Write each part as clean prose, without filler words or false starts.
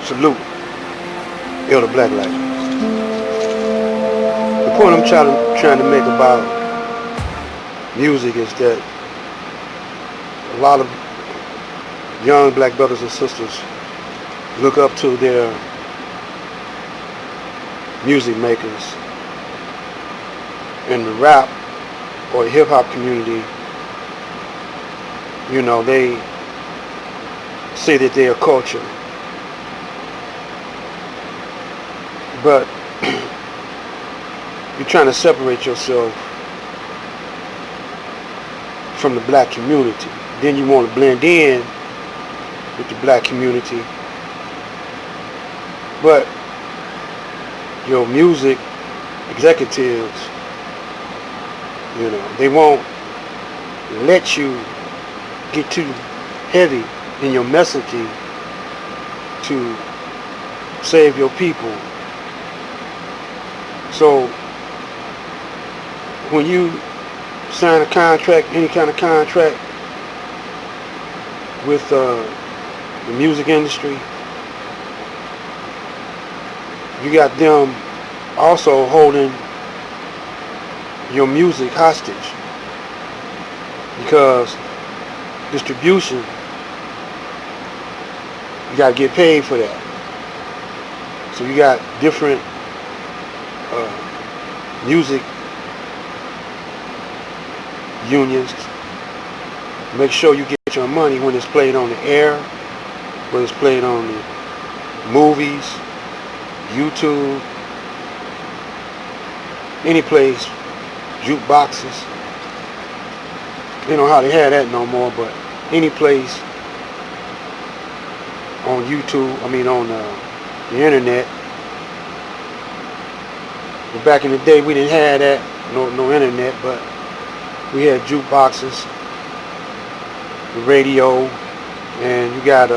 Salute, Elder Black Light. The point I'm trying to make about music is that a lot of young black brothers and sisters look up to their music makers in the rap or hip hop community. You know, they say that they are culture, but you're trying to separate yourself from the black community. Then you want to blend in with the black community, but your music executives, you know, they won't let you get too heavy in your messaging to save your people. So when you sign a contract, any kind of contract with the music industry, you got them also holding your music hostage, because distribution, you got to get paid for that. So you got different music unions. Make sure you get your money when it's played on the air, when it's played on the movies, YouTube, any place, jukeboxes. They don't hardly have that no more, but any place on YouTube, on the internet. But back in the day, we didn't have that, no internet, but we had jukeboxes, the radio, and you got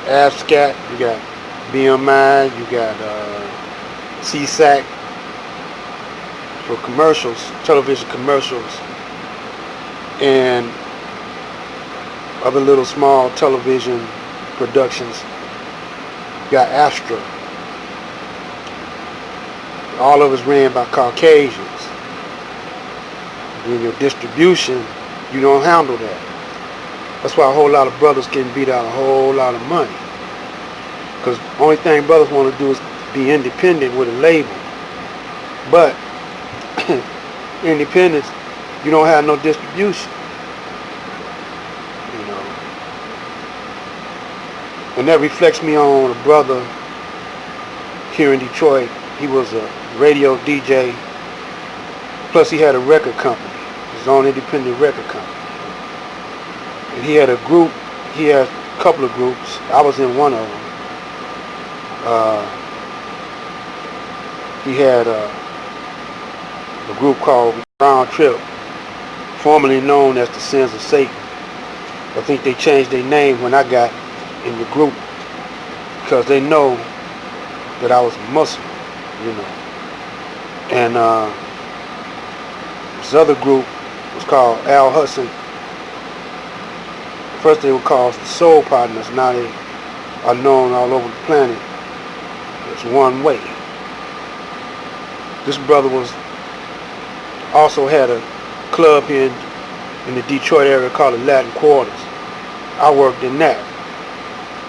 ASCAT, you got BMI, you got CSAC for commercials, television commercials, and other little small television productions. You got Astra. All of us ran by Caucasians. In your distribution, you don't handle that. That's why a whole lot of brothers getting beat out a whole lot of money. Because the only thing brothers want to do is be independent with a label. But independence, you don't have no distribution. You know. And that reflects me on a brother here in Detroit. He was a radio DJ. Plus he had a record company. His own independent record company. And he had a group. He had a couple of groups. I was in one of them. He had a group called Round Trip, formerly known as the Sins of Satan. I think they changed their name when I got in the group, because they know that I was a Muslim, you know. And this other group was called Al Hudson. First they were called the Soul Partners. Now they are known all over the planet as One Way. This brother also had a club here in the Detroit area called the Latin Quarters. I worked in that.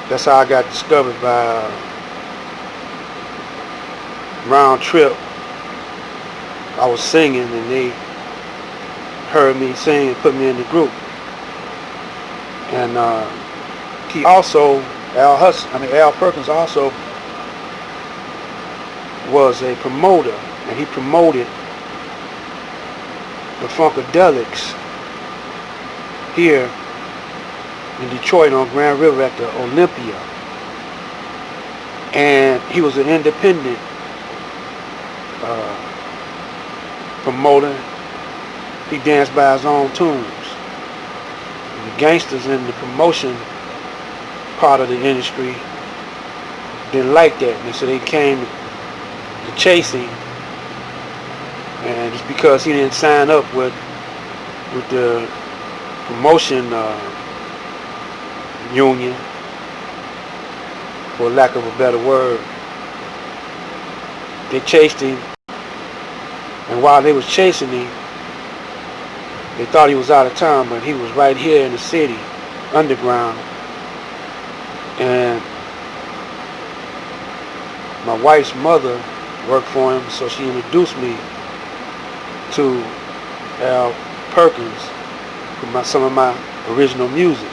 That's how I got discovered by Round Trip. I was singing and they heard me sing and put me in the group. And he also, Al Perkins also was a promoter, and he promoted the Funkadelics here in Detroit on Grand River at the Olympia. And he was an independent promoter. He danced by his own tunes. And the gangsters in the promotion part of the industry didn't like that, and so they came to chase him. And it's because he didn't sign up with the promotion union. for lack of a better word. They chased him, and while they was chasing him, they thought he was out of town, but he was right here in the city, underground. And my wife's mother worked for him, so she introduced me to Al Perkins with some of my original music.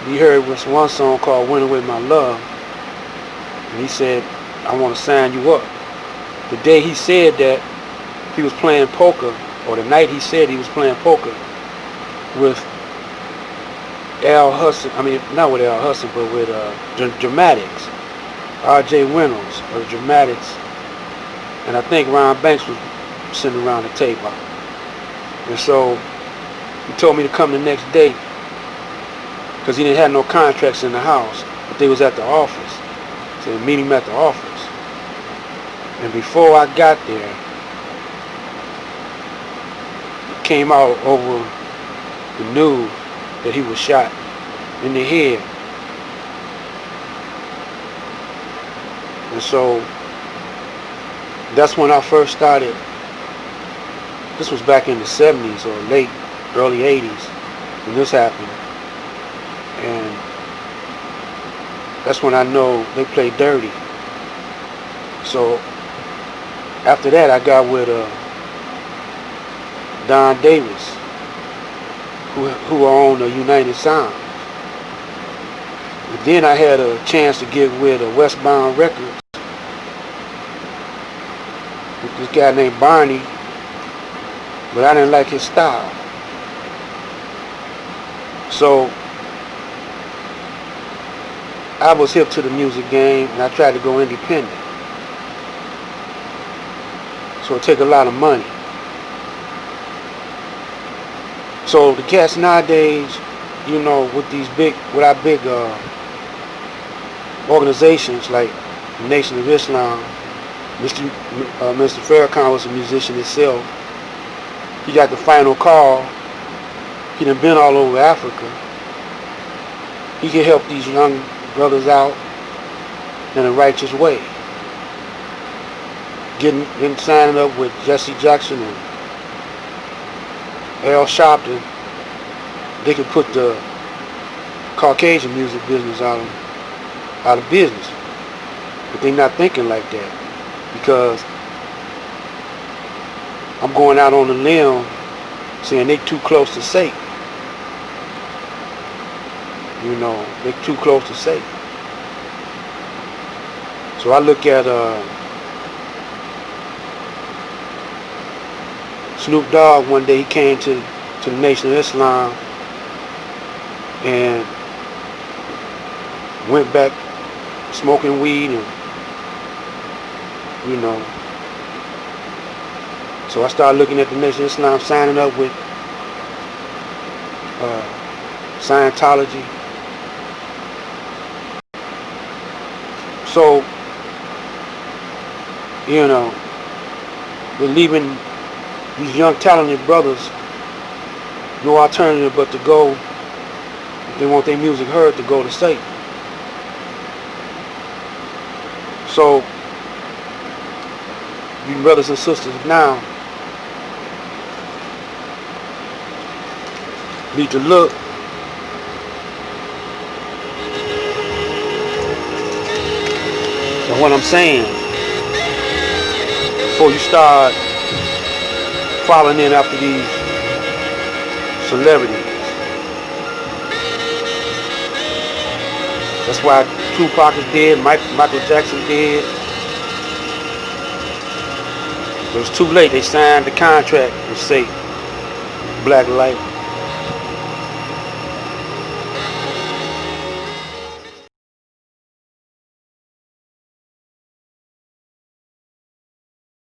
He heard one song called "Went Away My Love," and he said, "I want to sign you up." The day he said that, he was playing poker, or the night he said he was playing poker with Al Hudson, not with Al Hudson, but with Dramatics, R.J. Reynolds of the Dramatics, and I think Ron Banks was sitting around the table. And so he told me to come the next day because he didn't have no contracts in the house, but they was at the office. So meet him at the office. And before I got there, it came out over the news that he was shot in the head. And so that's when I first started. This was back in the 70s or early 80s when this happened. And that's when I know they played dirty. So after that, I got with Don Davis, who owned United Sound. And then I had a chance to get with Westbound Records with this guy named Barney, but I didn't like his style. So I was hip to the music game, and I tried to go independent. So it take a lot of money. So the cats nowadays, with our big organizations like the Nation of Islam, Mr. Farrakhan was a musician himself. He got the final call. He done been all over Africa. He can help these young brothers out in a righteous way. Getting signing up with Jesse Jackson and Al Sharpton, they could put the Caucasian music business out of business. But they're not thinking like that, because I'm going out on a limb saying they too close to safe. They're too close to safe. So I look at Snoop Dogg. One day he came to the Nation of Islam and went back smoking weed, and so I started looking at the Nation of Islam, signing up with Scientology. So we're leaving these young talented brothers no alternative but to go, if they want their music heard, to go to Satan. So you brothers and sisters now need to look at what I'm saying before you start following in after these celebrities. That's why Tupac is dead, Michael Jackson dead. It was too late. They signed the contract with Satan, Black Light.